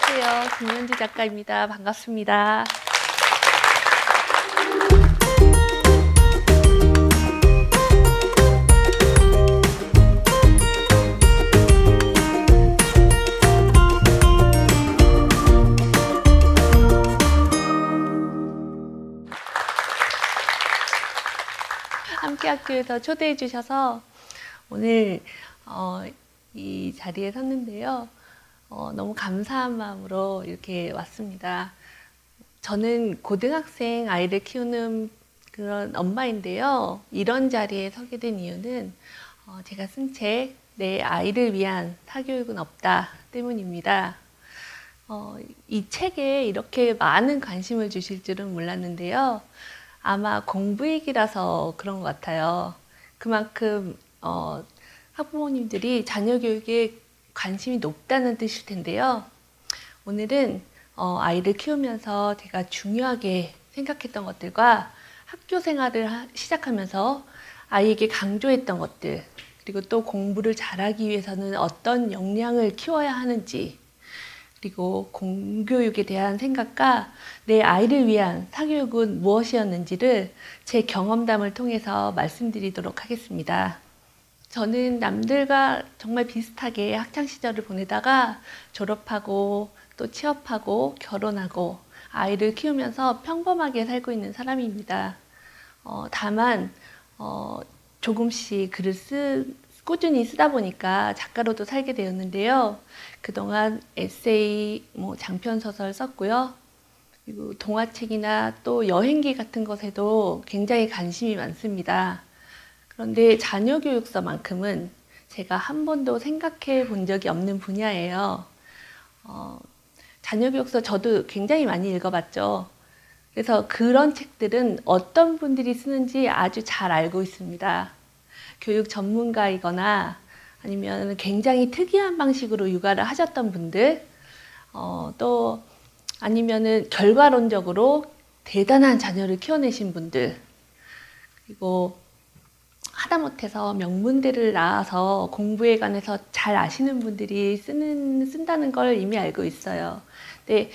안녕하세요. 김현지 작가입니다. 반갑습니다. 함께학교에서 초대해 주셔서 오늘 이 자리에 섰는데요. 너무 감사한 마음으로 이렇게 왔습니다. 저는 고등학생 아이를 키우는 그런 엄마인데요. 이런 자리에 서게 된 이유는 제가 쓴 책 내 아이를 위한 사교육은 없다 때문입니다. 이 책에 이렇게 많은 관심을 주실 줄은 몰랐는데요. 아마 공부 얘기라서 그런 것 같아요. 그만큼 학부모님들이 자녀 교육에 관심이 높다는 뜻일 텐데요. 오늘은 아이를 키우면서 제가 중요하게 생각했던 것들과 학교 생활을 시작하면서 아이에게 강조했던 것들, 그리고 또 공부를 잘하기 위해서는 어떤 역량을 키워야 하는지, 그리고 공교육에 대한 생각과 내 아이를 위한 사교육은 무엇이었는지를 제 경험담을 통해서 말씀드리도록 하겠습니다. 저는 남들과 정말 비슷하게 학창시절을 보내다가 졸업하고 또 취업하고 결혼하고 아이를 키우면서 평범하게 살고 있는 사람입니다. 다만 조금씩 글을 꾸준히 쓰다 보니까 작가로도 살게 되었는데요. 그동안 에세이, 장편소설 썼고요. 그리고 동화책이나 또 여행기 같은 것에도 굉장히 관심이 많습니다. 그런데 자녀교육서만큼은 제가 한 번도 생각해 본 적이 없는 분야예요. 자녀교육서 저도 굉장히 많이 읽어봤죠. 그래서 그런 책들은 어떤 분들이 쓰는지 아주 잘 알고 있습니다. 교육 전문가이거나 아니면 굉장히 특이한 방식으로 육아를 하셨던 분들, 또 아니면은 결과론적으로 대단한 자녀를 키워내신 분들, 그리고 하다못해서 명문대를 나와서 공부에 관해서 잘 아시는 분들이 쓴다는 걸 이미 알고 있어요. 근데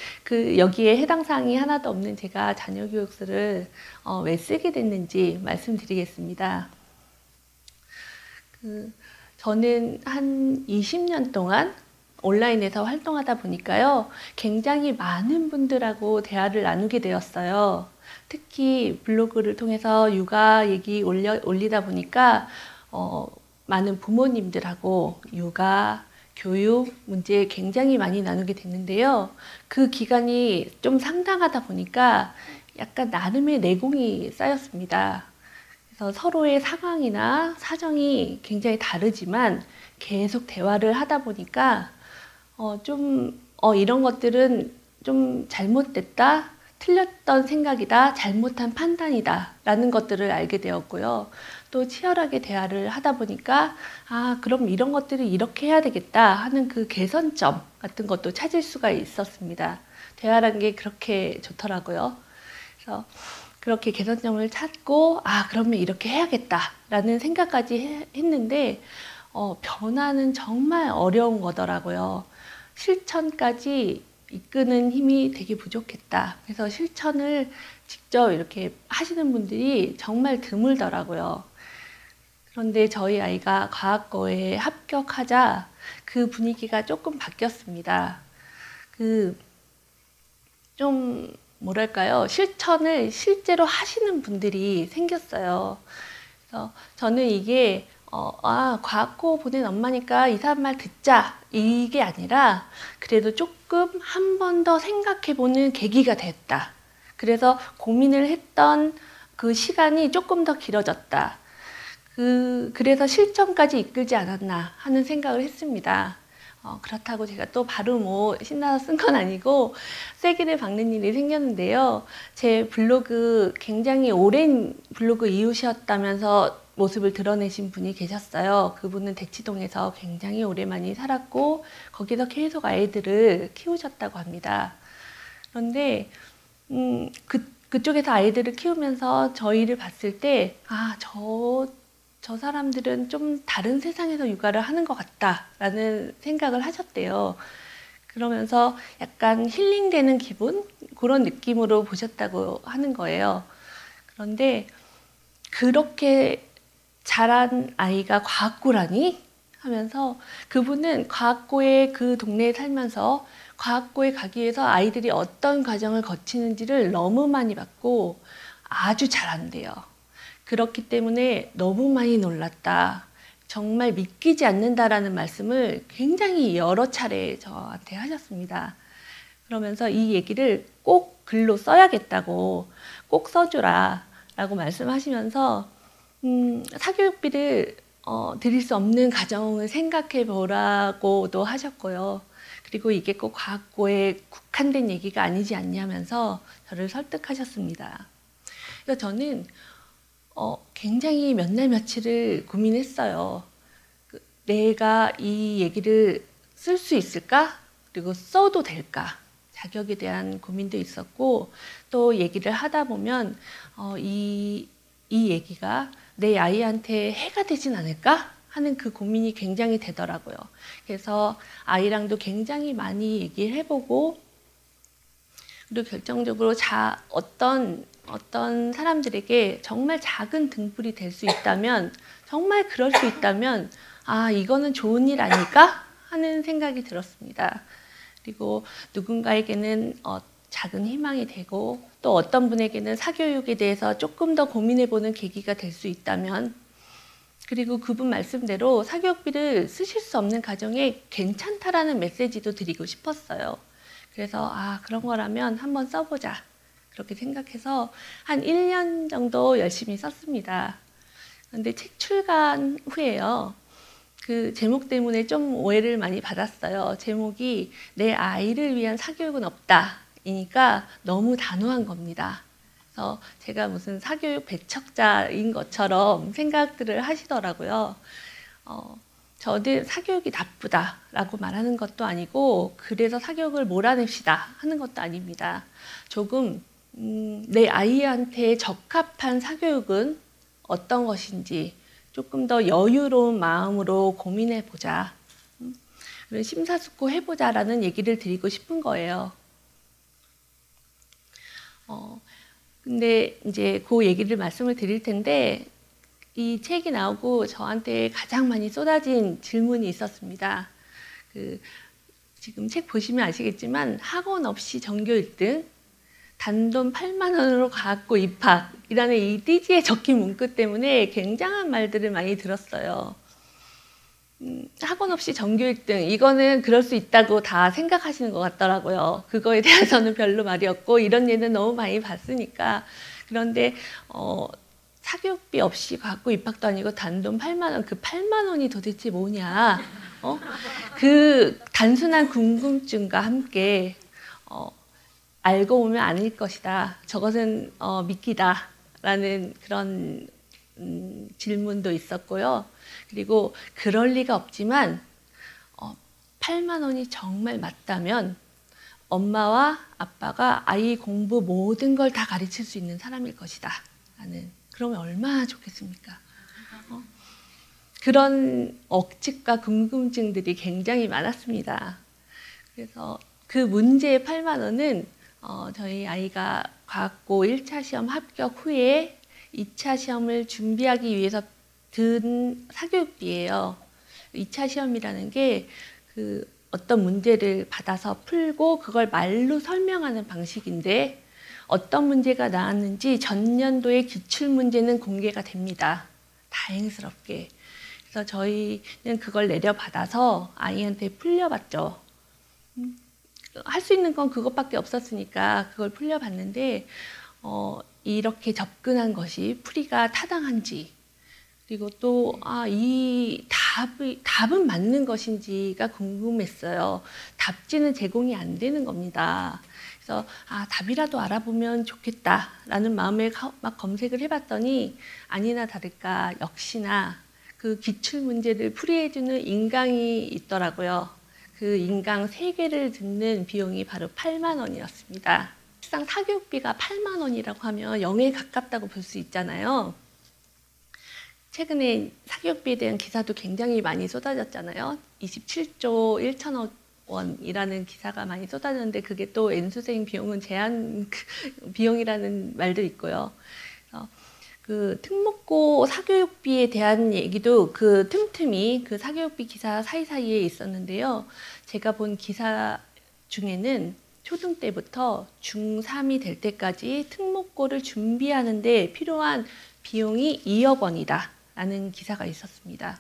여기에 해당 사항이 하나도 없는 제가 자녀교육서를 왜 쓰게 됐는지 말씀드리겠습니다. 저는 한 20년 동안 온라인에서 활동하다 보니까요, 굉장히 많은 분들하고 대화를 나누게 되었어요. 특히 블로그를 통해서 육아 얘기 올리다 보니까 많은 부모님들하고 육아, 교육 문제 굉장히 많이 나누게 됐는데요. 그 기간이 좀 상당하다 보니까 약간 나름의 내공이 쌓였습니다. 그래서 서로의 상황이나 사정이 굉장히 다르지만 계속 대화를 하다 보니까 이런 것들은 좀 잘못됐다, 틀렸던 생각이다, 잘못한 판단이다 라는 것들을 알게 되었고요. 또 치열하게 대화를 하다 보니까 그럼 이런 것들을 이렇게 해야 되겠다 하는 그 개선점 같은 것도 찾을 수가 있었습니다. 대화라는 게 그렇게 좋더라고요. 그래서 그렇게 개선점을 찾고 그러면 이렇게 해야겠다라는 생각까지 했는데 변화는 정말 어려운 거더라고요. 실천까지 이끄는 힘이 되게 부족했다. 그래서 실천을 직접 이렇게 하시는 분들이 정말 드물더라고요. 그런데 저희 아이가 과학고에 합격하자 그 분위기가 조금 바뀌었습니다. 좀 뭐랄까요? 실천을 실제로 하시는 분들이 생겼어요. 그래서 저는 이게 과학고 보낸 엄마니까 이 사람 말 듣자 이게 아니라 그래도 조금 한 번 더 생각해 보는 계기가 됐다. 그래서 고민을 했던 그 시간이 조금 더 길어졌다. 그래서 실천까지 이끌지 않았나 하는 생각을 했습니다. 그렇다고 제가 또 바로 신나서 쓴 건 아니고 쐐기를 박는 일이 생겼는데요. 제 블로그 굉장히 오랜 블로그 이웃이었다면서 모습을 드러내신 분이 계셨어요. 그분은 대치동에서 굉장히 오래만이 살았고 거기서 계속 아이들을 키우셨다고 합니다. 그런데 그쪽에서 아이들을 키우면서 저희를 봤을 때 저 사람들은 좀 다른 세상에서 육아를 하는 것 같다라는 생각을 하셨대요. 그러면서 약간 힐링되는 기분? 그런 느낌으로 보셨다고 하는 거예요. 그런데 그렇게 자란 아이가 과학고라니? 하면서 그분은 과학고의 그 동네에 살면서 과학고에 가기 위해서 아이들이 어떤 과정을 거치는지를 너무 많이 봤고 아주 잘한대요. 그렇기 때문에 너무 많이 놀랐다. 정말 믿기지 않는다라는 말씀을 굉장히 여러 차례 저한테 하셨습니다. 그러면서 이 얘기를 꼭 글로 써야겠다고, 꼭 써주라 라고 말씀하시면서 사교육비를 드릴 수 없는 가정을 생각해 보라고도 하셨고요. 그리고 이게 꼭 과학고에 국한된 얘기가 아니지 않냐면서 저를 설득하셨습니다. 그래서 저는 굉장히 몇 날 며칠을 고민했어요. 내가 이 얘기를 쓸 수 있을까? 그리고 써도 될까? 자격에 대한 고민도 있었고, 또 얘기를 하다 보면 이 얘기가 내 아이한테 해가 되진 않을까? 하는 그 고민이 굉장히 되더라고요. 그래서 아이랑도 굉장히 많이 얘기를 해보고, 그리고 결정적으로 어떤 사람들에게 정말 작은 등불이 될 수 있다면, 정말 그럴 수 있다면, 아, 이거는 좋은 일 아닐까? 하는 생각이 들었습니다. 그리고 누군가에게는 작은 희망이 되고, 또 어떤 분에게는 사교육에 대해서 조금 더 고민해보는 계기가 될 수 있다면, 그리고 그분 말씀대로 사교육비를 쓰실 수 없는 가정에 괜찮다라는 메시지도 드리고 싶었어요. 그래서 그런 거라면 한번 써보자. 그렇게 생각해서 한 1년 정도 열심히 썼습니다. 그런데 책 출간 후에요. 그 제목 때문에 좀 오해를 많이 받았어요. 제목이 내 아이를 위한 사교육은 없다. 이니까 너무 단호한 겁니다. 그래서 제가 무슨 사교육 배척자인 것처럼 생각들을 하시더라고요. 저는 사교육이 나쁘다라고 말하는 것도 아니고 그래서 사교육을 몰아냅시다 하는 것도 아닙니다. 조금 내 아이한테 적합한 사교육은 어떤 것인지 조금 더 여유로운 마음으로 고민해 보자. 심사숙고 해보자라는 얘기를 드리고 싶은 거예요. 근데 이제 그 얘기를 말씀을 드릴 텐데 이 책이 나오고 저한테 가장 많이 쏟아진 질문이 있었습니다. 지금 책 보시면 아시겠지만 학원 없이 전교 1등, 단돈 8만 원으로 과학고 입학이라는 이 띠지에 적힌 문구 때문에 굉장한 말들을 많이 들었어요. 학원 없이 전교 1등, 이거는 그럴 수 있다고 다 생각하시는 것 같더라고요. 그거에 대해서는 별로 말이 없고 이런 예는 너무 많이 봤으니까. 그런데 사교육비 없이 과학고 입학도 아니고 단돈 8만 원, 그 8만 원이 도대체 뭐냐? 그 단순한 궁금증과 함께 알고 보면 아닐 것이다. 저것은 미끼다. 라는 그런 질문도 있었고요. 그리고 그럴 리가 없지만 8만 원이 정말 맞다면 엄마와 아빠가 아이 공부 모든 걸 다 가르칠 수 있는 사람일 것이다. 라는, 그러면 얼마나 좋겠습니까? 그런 억측과 궁금증들이 굉장히 많았습니다. 그래서 그 문제의 8만 원은 저희 아이가 과학고 1차 시험 합격 후에 2차 시험을 준비하기 위해서 든 사교육비예요. 2차 시험이라는 게 어떤 문제를 받아서 풀고 그걸 말로 설명하는 방식인데 어떤 문제가 나왔는지 전년도의 기출문제는 공개가 됩니다. 다행스럽게. 그래서 저희는 그걸 내려받아서 아이한테 풀려봤죠. 할 수 있는 건 그것밖에 없었으니까 그걸 풀려봤는데 이렇게 접근한 것이 풀이가 타당한지 그리고 또 이 답은 맞는 것인지가 궁금했어요. 답지는 제공이 안 되는 겁니다. 그래서 답이라도 알아보면 좋겠다라는 마음에 막 검색을 해봤더니 아니나 다를까 역시나 그 기출문제를 풀이해주는 인강이 있더라고요. 그 인강 3개를 듣는 비용이 바로 8만 원이었습니다. 실상 사교육비가 8만 원이라고 하면 0에 가깝다고 볼 수 있잖아요. 최근에 사교육비에 대한 기사도 굉장히 많이 쏟아졌잖아요. 27조 1천억 원이라는 기사가 많이 쏟아졌는데 그게 또 N수생 비용은 제한 비용이라는 말도 있고요. 그 특목고 사교육비에 대한 얘기도 그 틈틈이 그 사교육비 기사 사이사이에 있었는데요. 제가 본 기사 중에는 초등 때부터 중3이 될 때까지 특목고를 준비하는데 필요한 비용이 2억 원이다 라는 기사가 있었습니다.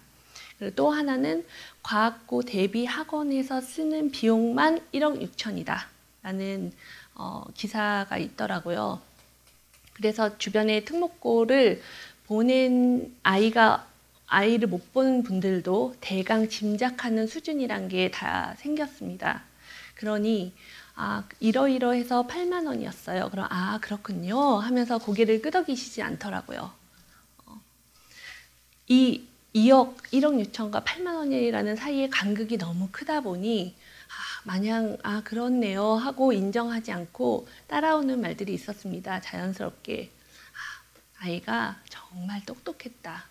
그리고 또 하나는 과학고 대비 학원에서 쓰는 비용만 1억 6천이다 라는 기사가 있더라고요. 그래서 주변에 특목고를 보낸 아이를 못 보는 분들도 대강 짐작하는 수준이란 게 다 생겼습니다. 그러니 이러이러해서 8만 원이었어요. 그럼 그렇군요 하면서 고개를 끄덕이시지 않더라고요. 이 1억 6천과 8만 원이라는 사이의 간극이 너무 크다 보니 마냥 그렇네요 하고 인정하지 않고 따라오는 말들이 있었습니다. 자연스럽게 아이가 정말 똑똑했다.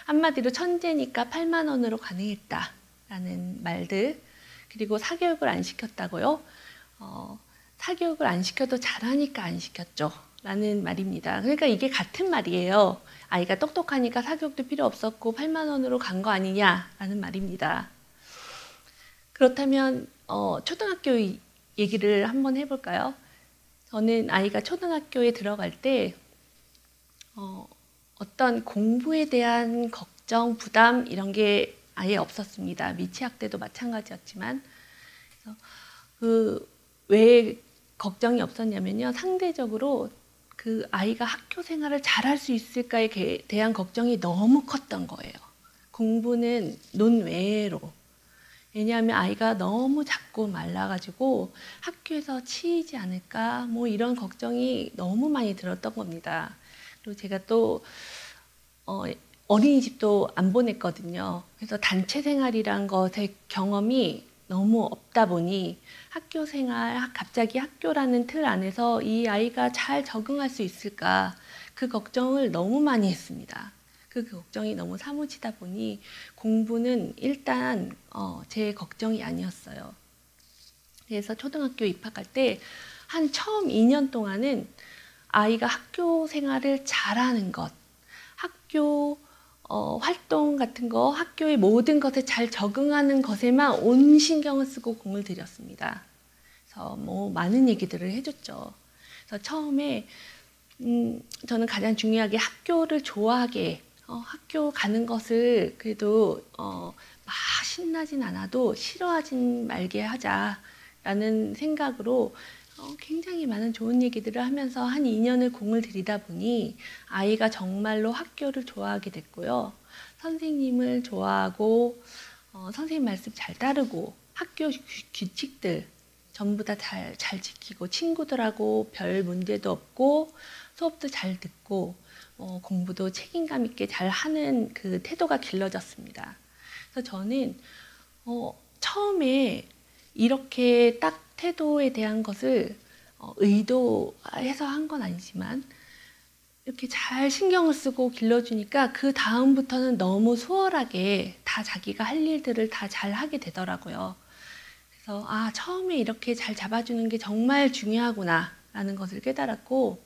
한마디로 천재니까 8만 원으로 가능했다 라는 말들. 그리고 사교육을 안 시켰다고요? 사교육을 안 시켜도 잘하니까 안 시켰죠 라는 말입니다. 그러니까 이게 같은 말이에요. 아이가 똑똑하니까 사교육도 필요 없었고 8만 원으로 간 거 아니냐 라는 말입니다. 그렇다면 초등학교 얘기를 한번 해볼까요? 저는 아이가 초등학교에 들어갈 때 어떤 공부에 대한 걱정, 부담 이런 게 아예 없었습니다. 미취학 때도 마찬가지였지만 왜 걱정이 없었냐면요. 상대적으로 그 아이가 학교 생활을 잘할 수 있을까에 대한 걱정이 너무 컸던 거예요. 공부는 논외로. 왜냐하면 아이가 너무 작고 말라가지고 학교에서 치이지 않을까 뭐 이런 걱정이 너무 많이 들었던 겁니다. 그리고 제가 또 어린이집도 안 보냈거든요. 그래서 단체 생활이란 것의 경험이 너무 없다 보니 학교 생활, 갑자기 학교라는 틀 안에서 이 아이가 잘 적응할 수 있을까 그 걱정을 너무 많이 했습니다. 그 걱정이 너무 사무치다 보니 공부는 일단 제 걱정이 아니었어요. 그래서 초등학교 입학할 때 한 처음 2년 동안은 아이가 학교 생활을 잘하는 것, 학교 활동 같은 거, 학교의 모든 것에 잘 적응하는 것에만 온 신경을 쓰고 공을 들였습니다. 그래서 뭐 많은 얘기들을 해줬죠. 그래서 처음에 저는 가장 중요하게 학교를 좋아하게 학교 가는 것을 그래도 막 신나진 않아도 싫어하진 말게 하자라는 생각으로 굉장히 많은 좋은 얘기들을 하면서 한 2년을 공을 들이다 보니 아이가 정말로 학교를 좋아하게 됐고요. 선생님을 좋아하고 선생님 말씀 잘 따르고 학교 규칙들 전부 다 잘 지키고 친구들하고 별 문제도 없고 수업도 잘 듣고 공부도 책임감 있게 잘 하는 그 태도가 길러졌습니다. 그래서 저는 처음에 이렇게 딱 태도에 대한 것을 의도해서 한 건 아니지만 이렇게 잘 신경을 쓰고 길러주니까 그 다음부터는 너무 수월하게 다 자기가 할 일들을 다 잘 하게 되더라고요. 그래서 처음에 이렇게 잘 잡아주는 게 정말 중요하구나 라는 것을 깨달았고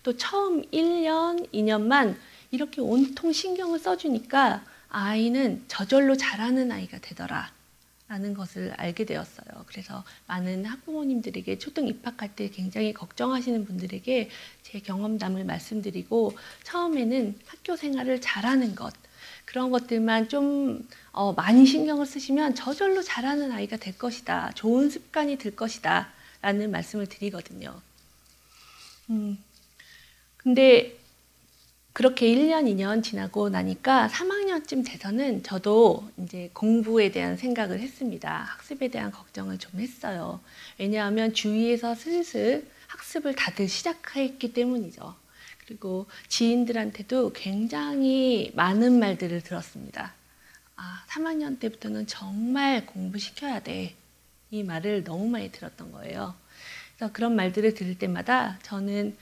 또 처음 1년, 2년만 이렇게 온통 신경을 써주니까 아이는 저절로 잘하는 아이가 되더라 라는 것을 알게 되었어요. 그래서 많은 학부모님들에게 초등 입학할 때 굉장히 걱정하시는 분들에게 제 경험담을 말씀드리고 처음에는 학교 생활을 잘하는 것 그런 것들만 좀 많이 신경을 쓰시면 저절로 잘하는 아이가 될 것이다. 좋은 습관이 될 것이다 라는 말씀을 드리거든요. 근데 그렇게 1년, 2년 지나고 나니까 3학년쯤 돼서는 저도 이제 공부에 대한 생각을 했습니다. 학습에 대한 걱정을 좀 했어요. 왜냐하면 주위에서 슬슬 학습을 다들 시작했기 때문이죠. 그리고 지인들한테도 굉장히 많은 말들을 들었습니다. 3학년 때부터는 정말 공부시켜야 돼. 이 말을 너무 많이 들었던 거예요. 그래서 그런 말들을 들을 때마다 저는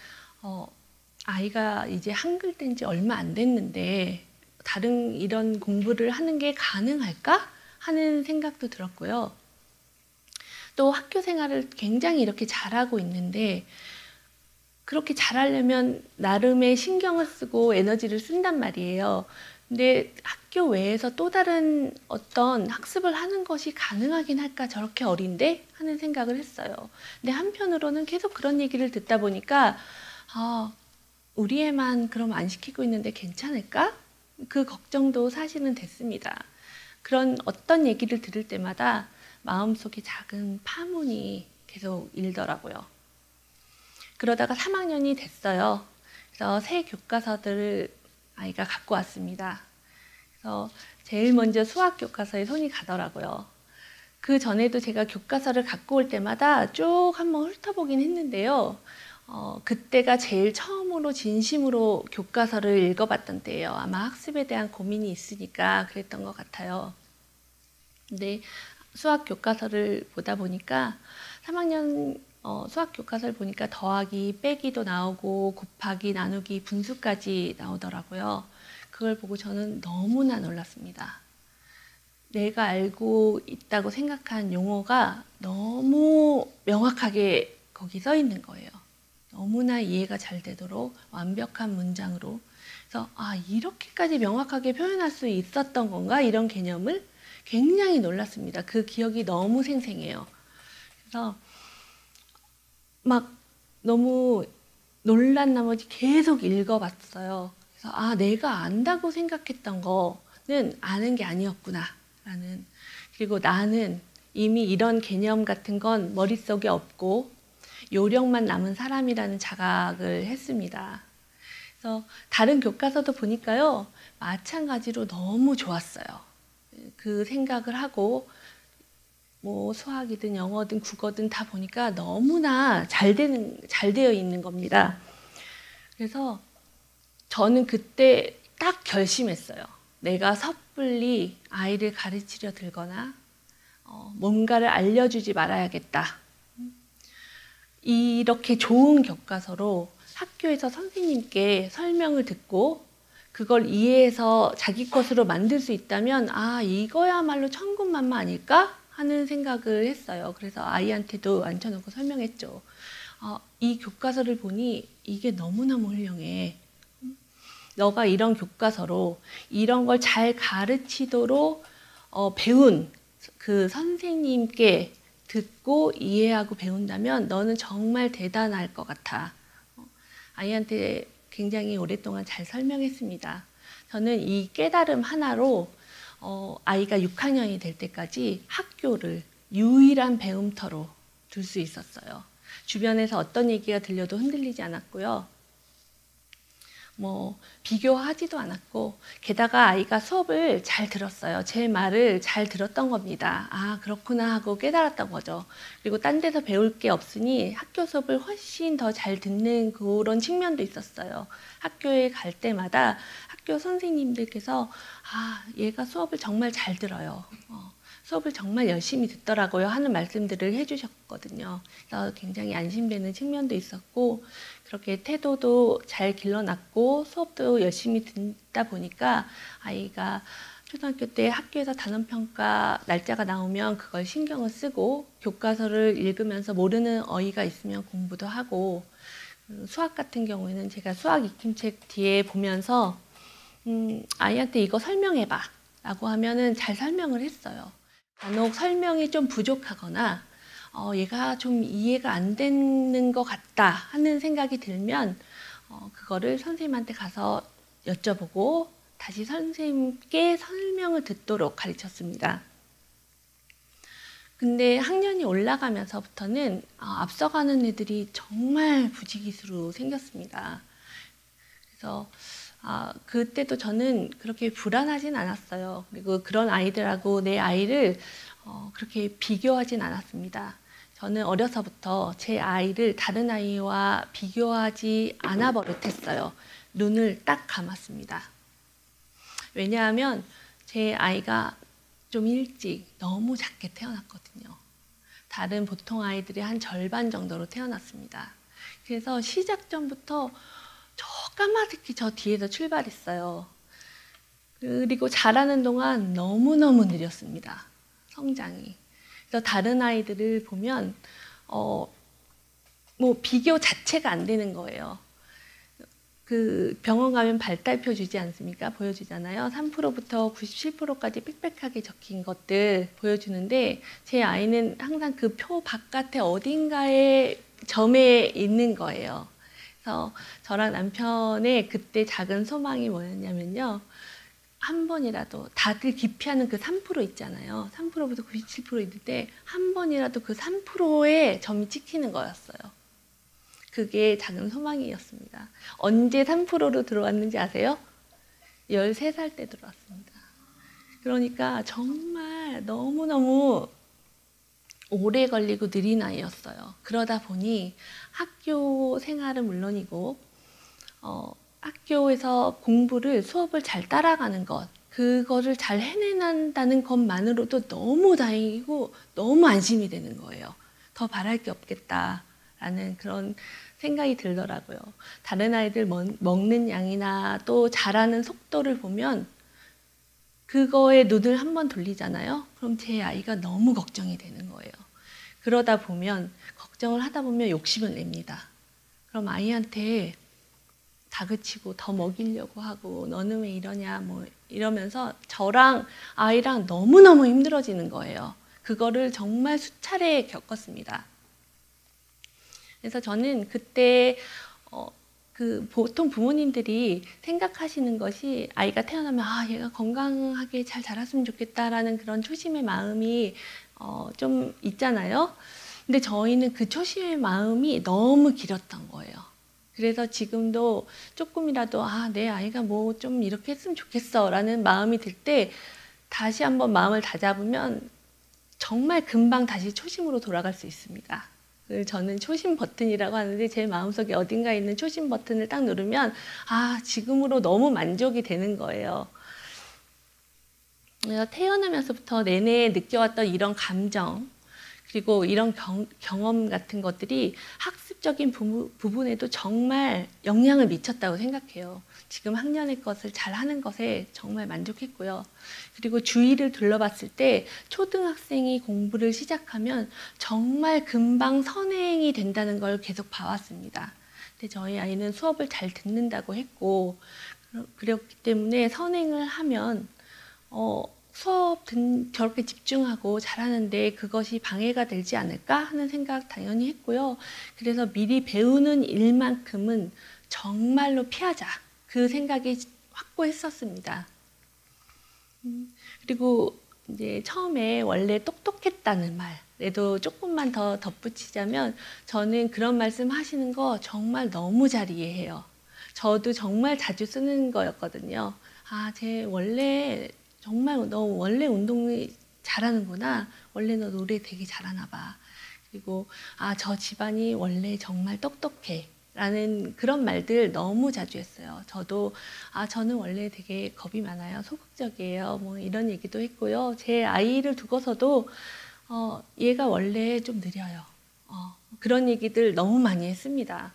아이가 이제 한글 뗀 지 얼마 안 됐는데 다른 이런 공부를 하는 게 가능할까 하는 생각도 들었고요. 또 학교 생활을 굉장히 이렇게 잘하고 있는데 그렇게 잘하려면 나름의 신경을 쓰고 에너지를 쓴단 말이에요. 근데 학교 외에서 또 다른 어떤 학습을 하는 것이 가능하긴 할까, 저렇게 어린데? 하는 생각을 했어요. 근데 한편으로는 계속 그런 얘기를 듣다 보니까 우리 애만 그럼 안 시키고 있는데 괜찮을까? 그 걱정도 사실은 됐습니다. 그런 어떤 얘기를 들을 때마다 마음속에 작은 파문이 계속 일더라고요. 그러다가 3학년이 됐어요. 그래서 새 교과서들을 아이가 갖고 왔습니다. 그래서 제일 먼저 수학 교과서에 손이 가더라고요. 그 전에도 제가 교과서를 갖고 올 때마다 쭉 한번 훑어보긴 했는데요. 그때가 제일 처음으로 진심으로 교과서를 읽어봤던 때예요. 아마 학습에 대한 고민이 있으니까 그랬던 것 같아요. 근데 수학 교과서를 보다 보니까 3학년 수학 교과서를 보니까 더하기, 빼기도 나오고 곱하기, 나누기, 분수까지 나오더라고요. 그걸 보고 저는 너무나 놀랐습니다. 내가 알고 있다고 생각한 용어가 너무 명확하게 거기 써 있는 거예요. 너무나 이해가 잘 되도록 완벽한 문장으로. 그래서 이렇게까지 명확하게 표현할 수 있었던 건가? 이런 개념을 굉장히 놀랐습니다. 그 기억이 너무 생생해요. 그래서 막 너무 놀란 나머지 계속 읽어봤어요. 그래서 내가 안다고 생각했던 거는 아는 게 아니었구나 라는, 그리고 나는 이미 이런 개념 같은 건 머릿속에 없고 요령만 남은 사람이라는 자각을 했습니다. 그래서 다른 교과서도 보니까요, 마찬가지로 너무 좋았어요. 그 생각을 하고 뭐 수학이든 영어든 국어든 다 보니까 너무나 잘 되어 있는 겁니다. 그래서 저는 그때 딱 결심했어요. 내가 섣불리 아이를 가르치려 들거나 뭔가를 알려주지 말아야겠다. 이렇게 좋은 교과서로 학교에서 선생님께 설명을 듣고 그걸 이해해서 자기 것으로 만들 수 있다면 이거야말로 천군만마 아닐까? 하는 생각을 했어요. 그래서 아이한테도 앉혀놓고 설명했죠. 이 교과서를 보니 이게 너무너무 훌륭해. 너가 이런 교과서로 이런 걸 잘 가르치도록 배운 그 선생님께 듣고 이해하고 배운다면 너는 정말 대단할 것 같아. 아이한테 굉장히 오랫동안 잘 설명했습니다. 저는 이 깨달음 하나로 아이가 6학년이 될 때까지 학교를 유일한 배움터로 둘 수 있었어요. 주변에서 어떤 얘기가 들려도 흔들리지 않았고요. 비교하지도 않았고, 게다가 아이가 수업을 잘 들었어요. 제 말을 잘 들었던 겁니다. 그렇구나 하고 깨달았던 거죠. 그리고 딴 데서 배울 게 없으니 학교 수업을 훨씬 더 잘 듣는 그런 측면도 있었어요. 학교에 갈 때마다 학교 선생님들께서 얘가 수업을 정말 잘 들어요. 수업을 정말 열심히 듣더라고요 하는 말씀들을 해주셨거든요. 그래서 굉장히 안심되는 측면도 있었고, 그렇게 태도도 잘 길러놨고 수업도 열심히 듣다 보니까 아이가 초등학교 때 학교에서 단원평가 날짜가 나오면 그걸 신경을 쓰고, 교과서를 읽으면서 모르는 어휘가 있으면 공부도 하고, 수학 같은 경우에는 제가 수학 익힘책 뒤에 보면서 아이한테 이거 설명해봐 라고 하면은 잘 설명을 했어요. 간혹 설명이 좀 부족하거나 얘가 좀 이해가 안 되는 것 같다 하는 생각이 들면 그거를 선생님한테 가서 여쭤보고 다시 선생님께 설명을 듣도록 가르쳤습니다. 근데 학년이 올라가면서부터는 앞서가는 애들이 정말 부지기수로 생겼습니다. 그래서 그때도 저는 그렇게 불안하진 않았어요. 그리고 그런 아이들하고 내 아이를 그렇게 비교하진 않았습니다. 저는 어려서부터 제 아이를 다른 아이와 비교하지 않아 버릇했어요. 눈을 딱 감았습니다. 왜냐하면 제 아이가 좀 일찍 너무 작게 태어났거든요. 다른 보통 아이들의 한 절반 정도로 태어났습니다. 그래서 시작 전부터 저 까마득히 저 뒤에서 출발했어요. 그리고 자라는 동안 너무너무 느렸습니다. 성장이. 그래서 다른 아이들을 보면 뭐 비교 자체가 안 되는 거예요. 그 병원 가면 발달표 주지 않습니까? 보여주잖아요. 3%부터 97%까지 빽빽하게 적힌 것들 보여주는데 제 아이는 항상 그 표 바깥에 어딘가에 점에 있는 거예요. 그래서 저랑 남편의 그때 작은 소망이 뭐였냐면요. 한 번이라도 다들 기피하는 그 3% 있잖아요. 3%부터 97% 있는데 한 번이라도 그 3%에 점이 찍히는 거였어요. 그게 작은 소망이었습니다. 언제 3%로 들어왔는지 아세요? 13살 때 들어왔습니다. 그러니까 정말 너무너무 오래 걸리고 느린 아이였어요. 그러다 보니 학교 생활은 물론이고 학교에서 수업을 잘 따라가는 것, 그거를 잘 해낸다는 것만으로도 너무 다행이고 너무 안심이 되는 거예요. 더 바랄 게 없겠다라는 그런 생각이 들더라고요. 다른 아이들 먹는 양이나 또 자라는 속도를 보면 그거에 눈을 한번 돌리잖아요. 그럼 제 아이가 너무 걱정이 되는 거예요. 그러다 보면 걱정을 하다 보면 욕심을 냅니다. 그럼 아이한테 다그치고 더 먹이려고 하고 너는 왜 이러냐 뭐 이러면서 저랑 아이랑 너무너무 힘들어지는 거예요. 그거를 정말 수차례 겪었습니다. 그래서 저는 그때 보통 부모님들이 생각하시는 것이 아이가 태어나면 얘가 건강하게 잘 자랐으면 좋겠다라는 그런 초심의 마음이 좀 있잖아요. 근데 저희는 그 초심의 마음이 너무 길었던 거예요. 그래서 지금도 조금이라도 내 아이가 뭐 좀 이렇게 했으면 좋겠어 라는 마음이 들 때 다시 한번 마음을 다잡으면 정말 금방 다시 초심으로 돌아갈 수 있습니다. 저는 초심 버튼이라고 하는데 제 마음속에 어딘가에 있는 초심 버튼을 딱 누르면 지금으로 너무 만족이 되는 거예요. 태어나면서부터 내내 느껴왔던 이런 감정 그리고 이런 경험 같은 것들이 학습적인 부분에도 정말 영향을 미쳤다고 생각해요. 지금 학년의 것을 잘하는 것에 정말 만족했고요. 그리고 주위를 둘러봤을 때 초등학생이 공부를 시작하면 정말 금방 선행이 된다는 걸 계속 봐왔습니다. 근데 저희 아이는 수업을 잘 듣는다고 했고 그렇기 때문에 선행을 하면 수업 저렇게 집중하고 잘하는데 그것이 방해가 되지 않을까 하는 생각 당연히 했고요. 그래서 미리 배우는 일만큼은 정말로 피하자. 그 생각이 확고했었습니다. 그리고 이제 처음에 원래 똑똑했다는 말에도 조금만 더 덧붙이자면 저는 그런 말씀 하시는 거 정말 너무 잘 이해해요. 저도 정말 자주 쓰는 거였거든요. 쟤 원래 정말 너 원래 운동이 잘하는구나. 원래 너 노래 되게 잘하나 봐. 그리고 저 집안이 원래 정말 똑똑해. 라는 그런 말들 너무 자주 했어요. 저도 저는 원래 되게 겁이 많아요. 소극적이에요. 뭐 이런 얘기도 했고요. 제 아이를 두고서도 얘가 원래 좀 느려요. 그런 얘기들 너무 많이 했습니다.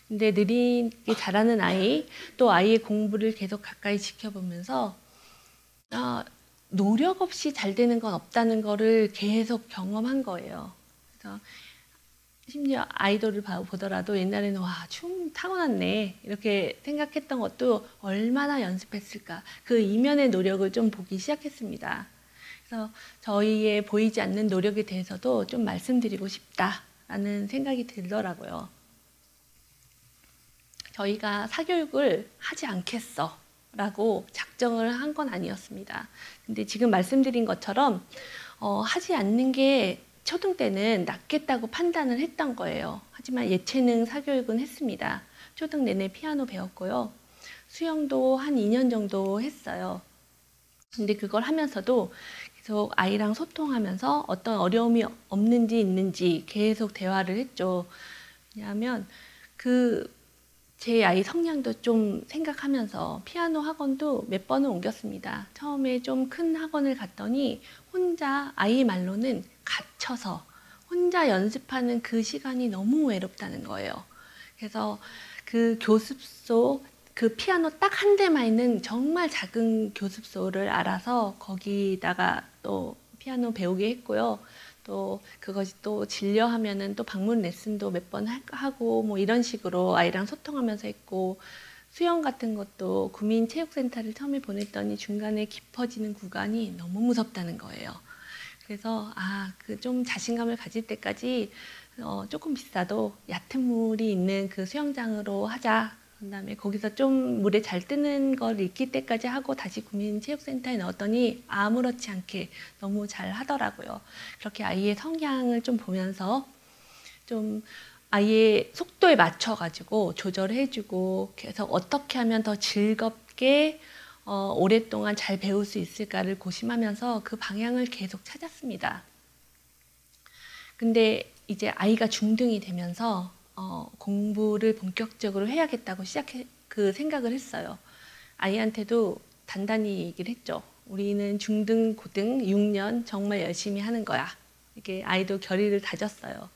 근데 느리게 자라는 아이, 또 아이의 공부를 계속 가까이 지켜보면서 노력 없이 잘 되는 건 없다는 거를 계속 경험한 거예요. 그래서 심지어 아이돌을 보더라도 옛날에는 춤 타고났네 이렇게 생각했던 것도 얼마나 연습했을까 그 이면의 노력을 좀 보기 시작했습니다. 그래서 저희의 보이지 않는 노력에 대해서도 좀 말씀드리고 싶다라는 생각이 들더라고요. 저희가 사교육을 하지 않겠어 라고 작정을 한 건 아니었습니다. 근데 지금 말씀드린 것처럼 하지 않는 게 초등 때는 낫겠다고 판단을 했던 거예요. 하지만 예체능 사교육은 했습니다. 초등 내내 피아노 배웠고요. 수영도 한 2년 정도 했어요. 근데 그걸 하면서도 계속 아이랑 소통하면서 어떤 어려움이 없는지 있는지 계속 대화를 했죠. 왜냐하면 제 아이 성향도 좀 생각하면서 피아노 학원도 몇 번을 옮겼습니다. 처음에 좀 큰 학원을 갔더니 혼자 아이 말로는 갇혀서 혼자 연습하는 그 시간이 너무 외롭다는 거예요. 그래서 그 교습소, 그 피아노 딱 한 대만 있는 정말 작은 교습소를 알아서 거기다가 또 피아노 배우게 했고요. 또 그것이 또 질려하면은 또 방문 레슨도 몇 번 하고 뭐 이런 식으로 아이랑 소통하면서 했고, 수영 같은 것도 구민체육센터를 처음에 보냈더니 중간에 깊어지는 구간이 너무 무섭다는 거예요. 그래서 그 좀 자신감을 가질 때까지 조금 비싸도 얕은 물이 있는 그 수영장으로 하자. 그다음에 거기서 좀 물에 잘 뜨는 걸 익힐 때까지 하고 다시 구민체육센터에 넣었더니 아무렇지 않게 너무 잘 하더라고요. 그렇게 아이의 성향을 좀 보면서 좀 아이의 속도에 맞춰가지고 조절해주고 계속 어떻게 하면 더 즐겁게 오랫동안 잘 배울 수 있을까를 고심하면서 그 방향을 계속 찾았습니다. 근데 이제 아이가 중등이 되면서 공부를 본격적으로 해야겠다고 그 생각을 했어요. 아이한테도 단단히 얘기를 했죠. 우리는 중등, 고등 6년 정말 열심히 하는 거야. 이렇게 아이도 결의를 다졌어요.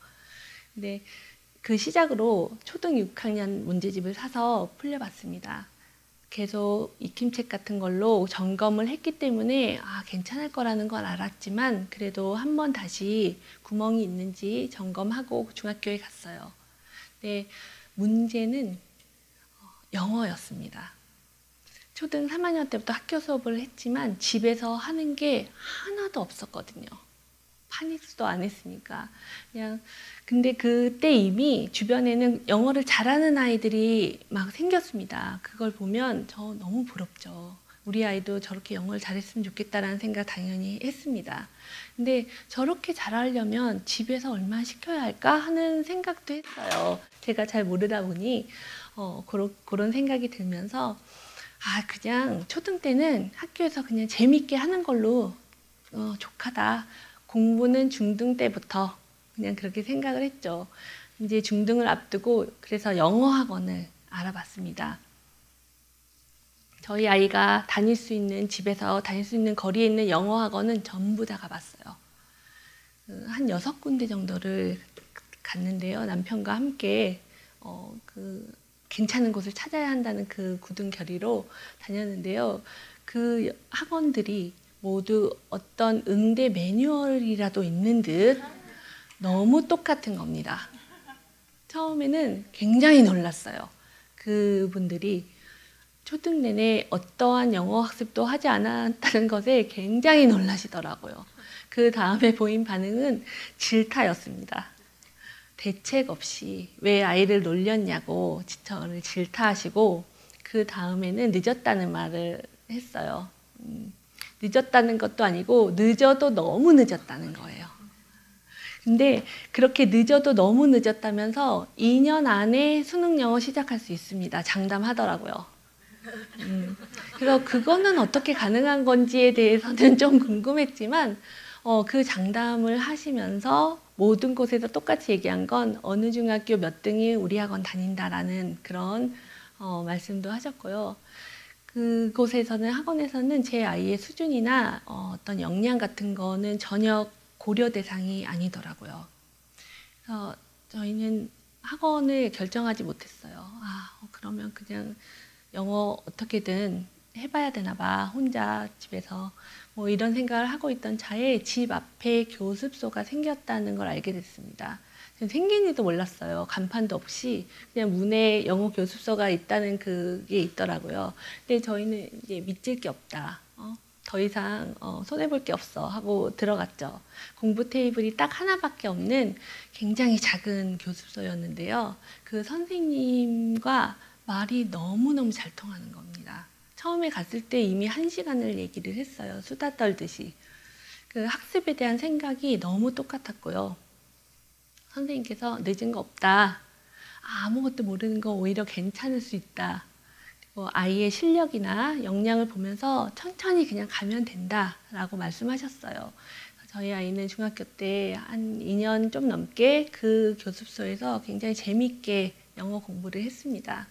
근데 그 시작으로 초등 6학년 문제집을 사서 풀려봤습니다. 계속 익힘책 같은 걸로 점검을 했기 때문에 괜찮을 거라는 걸 알았지만 그래도 한 번 다시 구멍이 있는지 점검하고 중학교에 갔어요. 근데 문제는 영어였습니다. 초등 3학년 때부터 학교 수업을 했지만 집에서 하는 게 하나도 없었거든요. 파닉스도 안 했으니까. 근데 그때 이미 주변에는 영어를 잘하는 아이들이 막 생겼습니다. 그걸 보면 저 너무 부럽죠. 우리 아이도 저렇게 영어를 잘했으면 좋겠다라는 생각 당연히 했습니다. 근데 저렇게 잘하려면 집에서 얼마나 시켜야 할까 하는 생각도 했어요. 제가 잘 모르다 보니 그런 생각이 들면서 그냥 초등 때는 학교에서 그냥 재밌게 하는 걸로 족하다. 공부는 중등 때부터 그냥 그렇게 생각을 했죠. 이제 중등을 앞두고 그래서 영어 학원을 알아봤습니다. 저희 아이가 다닐 수 있는, 집에서 다닐 수 있는 거리에 있는 영어 학원은 전부 다 가봤어요. 한 6군데 정도를 갔는데요. 남편과 함께 괜찮은 곳을 찾아야 한다는 그 굳은 결의로 다녔는데요. 그 학원들이 모두 어떤 응대 매뉴얼이라도 있는 듯 너무 똑같은 겁니다. 처음에는 굉장히 놀랐어요. 그분들이 초등 내내 어떠한 영어 학습도 하지 않았다는 것에 굉장히 놀라시더라고요. 그 다음에 보인 반응은 질타였습니다. 대책 없이 왜 아이를 놀렸냐고 저를 질타하시고 그 다음에는 늦었다는 말을 했어요. 늦었다는 것도 아니고 늦어도 너무 늦었다는 거예요. 근데 그렇게 늦어도 너무 늦었다면서 2년 안에 수능 영어 시작할 수 있습니다. 장담하더라고요. 그래서 그거는 어떻게 가능한 건지에 대해서는 좀 궁금했지만 그 장담을 하시면서 모든 곳에서 똑같이 얘기한 건 어느 중학교 몇 등이 우리 학원 다닌다라는 그런 말씀도 하셨고요. 그곳에서는, 학원에서는 제 아이의 수준이나 어떤 역량 같은 거는 전혀 고려 대상이 아니더라고요. 그래서 저희는 학원을 결정하지 못했어요. 그러면 그냥 영어 어떻게든 해봐야 되나 봐. 혼자 집에서 뭐 이런 생각을 하고 있던 차에 집 앞에 교습소가 생겼다는 걸 알게 됐습니다. 생긴지도 몰랐어요. 간판도 없이 그냥 문에 영어 교습소가 있다는 그게 있더라고요. 근데 저희는 이제 믿질 게 없다. 더 이상 손해볼 게 없어 하고 들어갔죠. 공부 테이블이 딱 하나밖에 없는 굉장히 작은 교습소였는데요. 그 선생님과 말이 너무너무 잘 통하는 겁니다. 처음에 갔을 때 이미 1시간을 얘기를 했어요. 수다 떨듯이. 그 학습에 대한 생각이 너무 똑같았고요. 선생님께서 늦은 거 없다. 아무것도 모르는 거 오히려 괜찮을 수 있다. 그리고 아이의 실력이나 역량을 보면서 천천히 그냥 가면 된다라고 말씀하셨어요. 저희 아이는 중학교 때 한 2년 좀 넘게 그 교습소에서 굉장히 재미있게 영어 공부를 했습니다.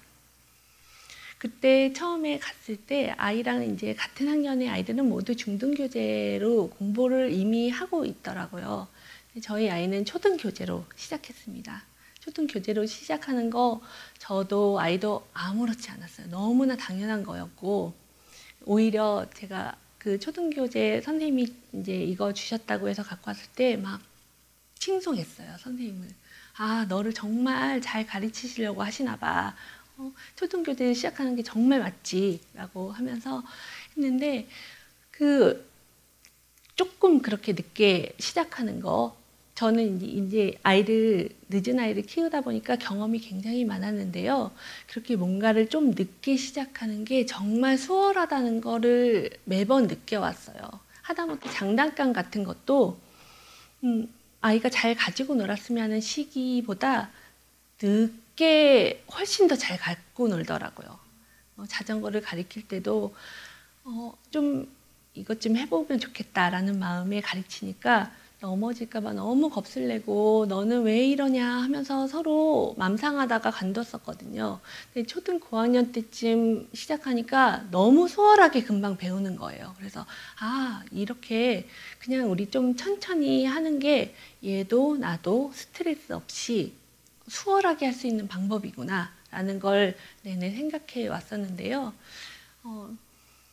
그때 처음에 갔을 때 아이랑 이제 같은 학년의 아이들은 모두 중등교재로 공부를 이미 하고 있더라고요. 저희 아이는 초등교재로 시작했습니다. 초등 교재로 시작하는 거 저도 아이도 아무렇지 않았어요. 너무나 당연한 거였고, 오히려 제가 그 초등 교재 선생님이 이제 이거 주셨다고 해서 갖고 왔을 때 막 칭송했어요, 선생님을. 아, 너를 정말 잘 가르치시려고 하시나 봐. 초등 교재를 시작하는 게 정말 맞지 라고 하면서 했는데, 그 조금 그렇게 늦게 시작하는 거, 저는 이제 늦은 아이를 키우다 보니까 경험이 굉장히 많았는데요. 그렇게 뭔가를 좀 늦게 시작하는 게 정말 수월하다는 거를 매번 느껴왔어요. 하다못해 장난감 같은 것도 아이가 잘 가지고 놀았으면 하는 시기보다 늦게 훨씬 더 잘 갖고 놀더라고요. 자전거를 가리킬 때도 좀 이것 좀 해보면 좋겠다라는 마음에 가르치니까 넘어질까봐 너무 겁을 내고 너는 왜 이러냐 하면서 서로 맘상하다가 관뒀었거든요. 근데 초등 고학년 때쯤 시작하니까 너무 수월하게 금방 배우는 거예요. 그래서 아, 이렇게 그냥 우리 좀 천천히 하는 게 얘도 나도 스트레스 없이 수월하게 할 수 있는 방법이구나 라는 걸 내내 생각해 왔었는데요.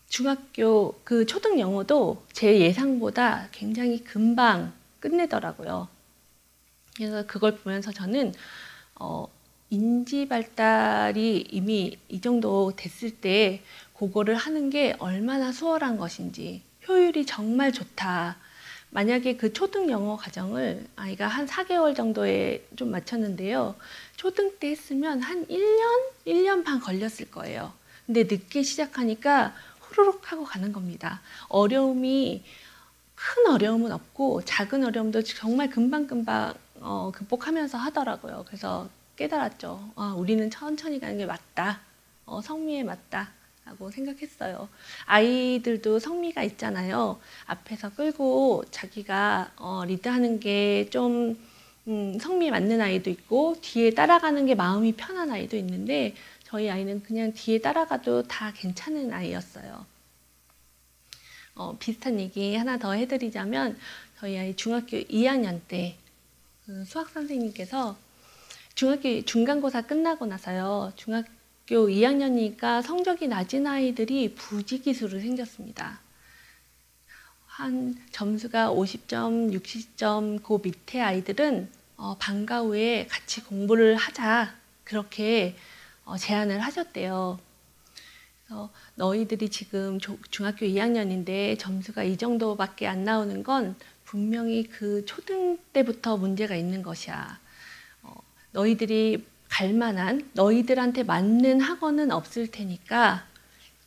중학교 그 초등 영어도 제 예상보다 굉장히 금방 끝내더라고요. 그래서 그걸 보면서 저는 인지 발달이 이미 이 정도 됐을 때 그거를 하는 게 얼마나 수월한 것인지, 효율이 정말 좋다. 만약에 그 초등 영어 과정을 아이가 한 4개월 정도에 좀 마쳤는데요. 초등 때 했으면 한 1년 반 걸렸을 거예요. 근데 늦게 시작하니까 후루룩 하고 가는 겁니다. 큰 어려움은 없고 작은 어려움도 정말 금방금방 극복하면서 하더라고요. 그래서 깨달았죠. 우리는 천천히 가는 게 맞다. 성미에 맞다. 라고 생각했어요. 아이들도 성미가 있잖아요. 앞에서 끌고 자기가 리드하는 게 좀 성미에 맞는 아이도 있고 뒤에 따라가는 게 마음이 편한 아이도 있는데 저희 아이는 그냥 뒤에 따라가도 다 괜찮은 아이였어요. 비슷한 얘기 하나 더 해드리자면 저희 아이 중학교 2학년 때 그 수학 선생님께서 중학교 중간고사 끝나고 나서요. 중학교 2학년이니까 성적이 낮은 아이들이 부지기수로 생겼습니다. 한 점수가 50점, 60점 그 밑에 아이들은 방과 후에 같이 공부를 하자 그렇게 제안을 하셨대요. 그래서 너희들이 지금 중학교 2학년인데 점수가 이 정도밖에 안 나오는 건 분명히 그 초등 때부터 문제가 있는 것이야. 너희들이 갈 만한 너희들한테 맞는 학원은 없을 테니까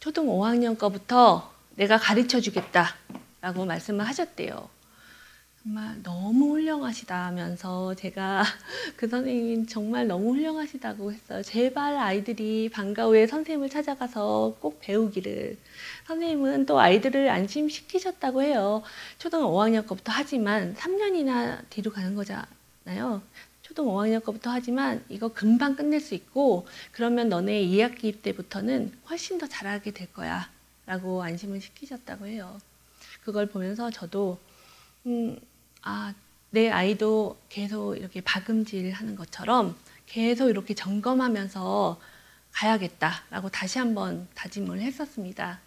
초등 5학년 거부터 내가 가르쳐 주겠다 라고 말씀을 하셨대요. 정말 너무 훌륭하시다면서 제가 그 선생님 정말 너무 훌륭하시다고 했어요. 제발 아이들이 방과 후에 선생님을 찾아가서 꼭 배우기를. 선생님은 또 아이들을 안심시키셨다고 해요. 초등 5학년 거부터 하지만 3년이나 뒤로 가는 거잖아요. 초등 5학년 거부터 하지만 이거 금방 끝낼 수 있고 그러면 너네 2학기 때부터는 훨씬 더 잘하게 될 거야 라고 안심을 시키셨다고 해요. 그걸 보면서 저도 내 아이도 계속 이렇게 박음질 하는 것처럼 계속 이렇게 점검하면서 가야겠다라고 다시 한번 다짐을 했었습니다.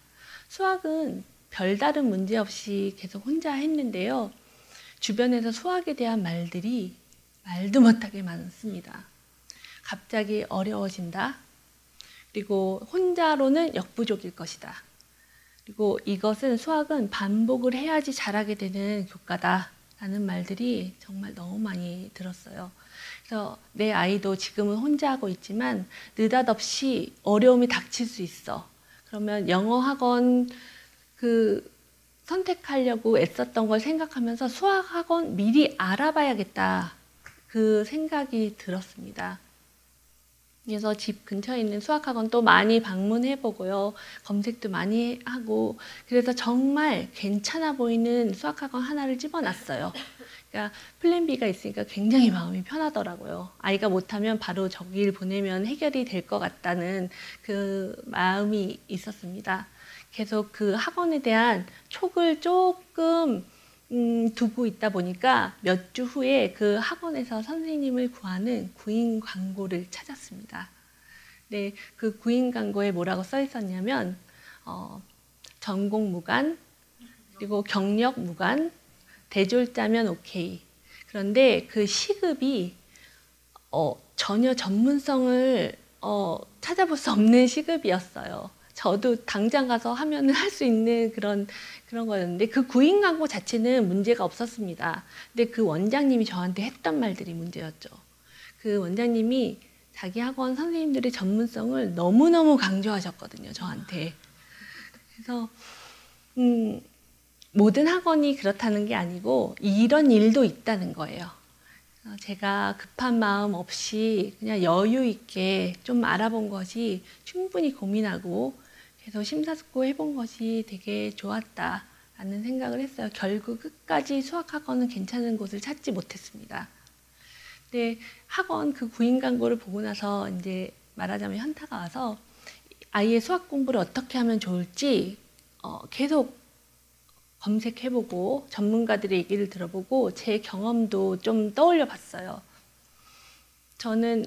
수학은 별다른 문제 없이 계속 혼자 했는데요. 주변에서 수학에 대한 말들이 말도 못하게 많습니다. 갑자기 어려워진다. 그리고 혼자로는 역부족일 것이다. 그리고 이것은 수학은 반복을 해야지 잘하게 되는 교과다 라는 말들이 정말 너무 많이 들었어요. 그래서 내 아이도 지금은 혼자 하고 있지만 느닷없이 어려움이 닥칠 수 있어. 그러면 영어 학원 선택하려고 애썼던 걸 생각하면서 수학 학원 미리 알아봐야겠다 그 생각이 들었습니다. 그래서 집 근처에 있는 수학학원 또 많이 방문해 보고요. 검색도 많이 하고 그래서 정말 괜찮아 보이는 수학학원 하나를 집어놨어요. 그러니까 플랜 B가 있으니까 굉장히 마음이 편하더라고요. 아이가 못하면 바로 저길 보내면 해결이 될 것 같다는 그 마음이 있었습니다. 계속 그 학원에 대한 촉을 조금 두고 있다 보니까 몇 주 후에 그 학원에서 선생님을 구하는 구인 광고를 찾았습니다. 네, 그 구인 광고에 뭐라고 써 있었냐면 전공 무관, 그리고 경력 무관, 대졸자면 오케이. 그런데 그 시급이 전혀 전문성을 찾아볼 수 없는 시급이었어요. 저도 당장 가서 하면은 할 수 있는 그런 거였는데 그 구인 광고 자체는 문제가 없었습니다. 근데 그 원장님이 저한테 했던 말들이 문제였죠. 그 원장님이 자기 학원 선생님들의 전문성을 너무너무 강조하셨거든요, 저한테. 그래서 모든 학원이 그렇다는 게 아니고 이런 일도 있다는 거예요. 제가 급한 마음 없이 그냥 여유 있게 좀 알아본 것이 충분히 고민하고 계속 심사숙고 해본 것이 되게 좋았다라는 생각을 했어요. 결국 끝까지 수학학원은 괜찮은 곳을 찾지 못했습니다. 근데 학원 그 구인 광고를 보고 나서 이제 말하자면 현타가 와서 아이의 수학 공부를 어떻게 하면 좋을지 계속 검색해보고 전문가들의 얘기를 들어보고 제 경험도 좀 떠올려 봤어요. 저는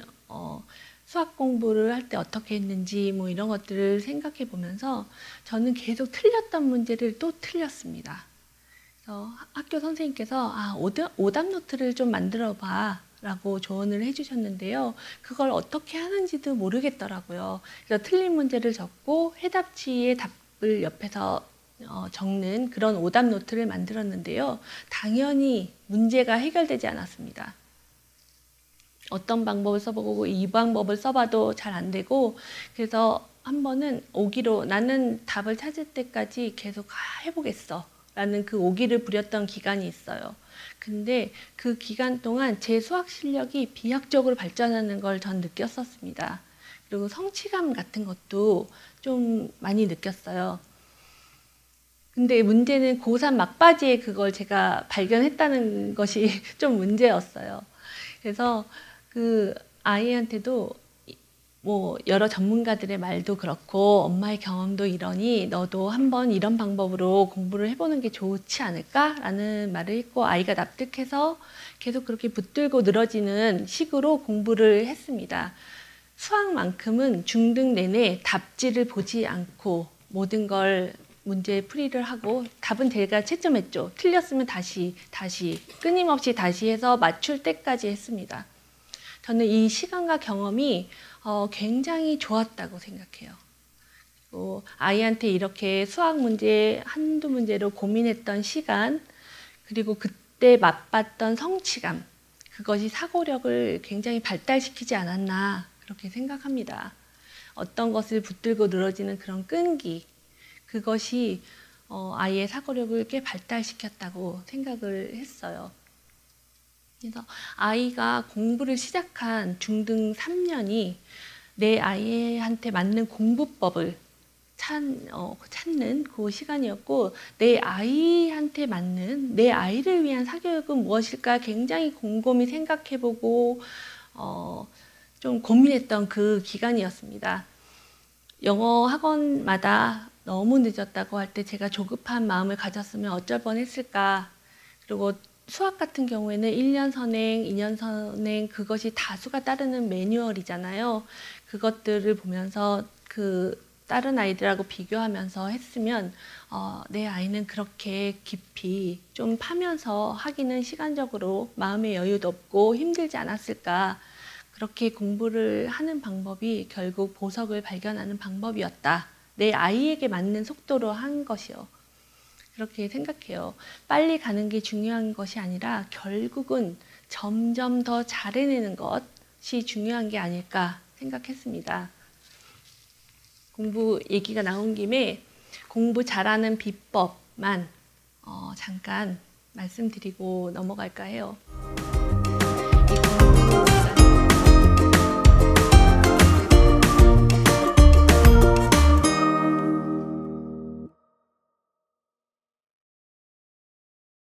수학 공부를 할 때 어떻게 했는지 뭐 이런 것들을 생각해 보면서 저는 계속 틀렸던 문제를 또 틀렸습니다. 그래서 학교 선생님께서 오답 노트를 좀 만들어 봐 라고 조언을 해주셨는데요. 그걸 어떻게 하는지도 모르겠더라고요. 그래서 틀린 문제를 적고 해답지의 답을 옆에서 적는 그런 오답 노트를 만들었는데요. 당연히 문제가 해결되지 않았습니다. 어떤 방법을 써보고 이 방법을 써봐도 잘 안 되고, 그래서 한 번은 오기로 나는 답을 찾을 때까지 계속 해보겠어 라는 그 오기를 부렸던 기간이 있어요. 근데 그 기간 동안 제 수학 실력이 비약적으로 발전하는 걸 전 느꼈었습니다. 그리고 성취감 같은 것도 좀 많이 느꼈어요. 근데 문제는 고3 막바지에 그걸 제가 발견했다는 것이 좀 문제였어요. 그래서 그 아이한테도 뭐 여러 전문가들의 말도 그렇고 엄마의 경험도 이러니 너도 한번 이런 방법으로 공부를 해보는 게 좋지 않을까라는 말을 했고, 아이가 납득해서 계속 그렇게 붙들고 늘어지는 식으로 공부를 했습니다. 수학만큼은 중등 내내 답지를 보지 않고 모든 걸 문제 풀이를 하고, 답은 제가 채점했죠. 틀렸으면 다시 끊임없이 다시 해서 맞출 때까지 했습니다. 저는 이 시간과 경험이 굉장히 좋았다고 생각해요. 아이한테 이렇게 수학 문제 한두 문제로 고민했던 시간, 그리고 그때 맛봤던 성취감, 그것이 사고력을 굉장히 발달시키지 않았나 그렇게 생각합니다. 어떤 것을 붙들고 늘어지는 그런 끈기, 그것이 아이의 사고력을 꽤 발달시켰다고 생각을 했어요. 그래서 아이가 공부를 시작한 중등 3년이 내 아이한테 맞는 공부법을 찾는 그 시간이었고, 내 아이한테 맞는, 내 아이를 위한 사교육은 무엇일까 굉장히 곰곰이 생각해보고 좀 고민했던 그 기간이었습니다. 영어 학원마다 너무 늦었다고 할 때 제가 조급한 마음을 가졌으면 어쩔 뻔했을까. 그리고 수학 같은 경우에는 1년 선행, 2년 선행, 그것이 다수가 따르는 매뉴얼이잖아요. 그것들을 보면서 그 다른 아이들하고 비교하면서 했으면 내 아이는 그렇게 깊이 좀 파면서 하기는 시간적으로 마음의 여유도 없고 힘들지 않았을까. 그렇게 공부를 하는 방법이 결국 보석을 발견하는 방법이었다. 내 아이에게 맞는 속도로 한 것이요. 그렇게 생각해요. 빨리 가는 게 중요한 것이 아니라 결국은 점점 더 잘해내는 것이 중요한 게 아닐까 생각했습니다. 공부 얘기가 나온 김에 공부 잘하는 비법만 잠깐 말씀드리고 넘어갈까 해요. 이 공부